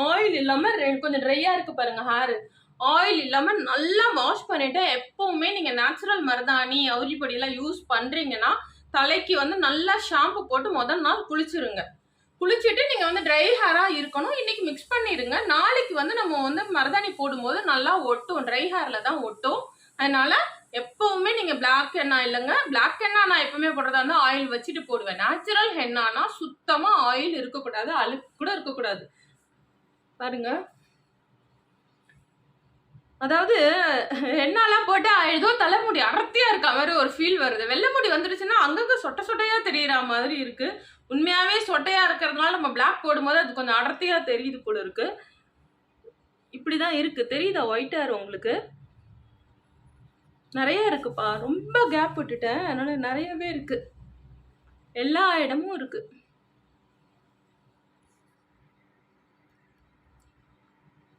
Oil இல்லாம கொஞ்சம் ட்ரையா இருக்கு பாருங்க ஹேர். ஆயில் இல்லாம நல்லா வாஷ் பண்ணிட்டு எப்பவுமே நீங்க நேச்சுரல் மருதாணி அவுரி பொடி எல்லாம் யூஸ் பண்றீங்கன்னா தலைக்கு வந்து நல்லா ஷாம்பு போட்டு முதல் நாள் குளிச்சிருங்க. குளிச்சுட்டு நீங்க வந்து ட்ரை ஹேரா இருக்கணும். இன்னைக்கு மிக்ஸ் பண்ணிடுங்க. நாளைக்கு வந்து நம்ம வந்து மருதாணி போடும்போது நல்லா ஒட்டும். ட்ரை ஹேர்ல தான் ஒட்டும். அதனால எப்பவுமே நீங்க பிளாக் ஹென்னா இல்லைங்க, பிளாக் ஹென்னா நான் எப்பவுமே போடுறதா இருந்தா ஆயில் வச்சுட்டு போடுவேன். நேச்சுரல் ஹென்னானா சுத்தமா ஆயில் இருக்கக்கூடாது, அழுக்கு கூட இருக்கக்கூடாது. பாருங்க, அதாவது ஹென்னாலாம் போட்டு ஏதோ தலைமுடி அடர்த்தியா இருக்க மாதிரி ஒரு ஃபீல் வருது. வெள்ளை முடி வந்துருச்சுன்னா அங்கங்க சொட்டை சொட்டையா தெரியற மாதிரி இருக்கு. உண்மையாவே சொட்டையா இருக்கிறதுனால நம்ம பிளாக் போடும்போது அது கொஞ்சம் அடர்த்தியா தெரியுது போல இருக்கு. இப்படிதான் இருக்கு. தெரியுதா ஒயிட் ஹேர் உங்களுக்கு? நிறைய இருக்குப்பா. ரொம்ப கேப் விட்டுட்டேன், அதனால நிறையவே இருக்கு. எல்லா இடமும் இருக்கு.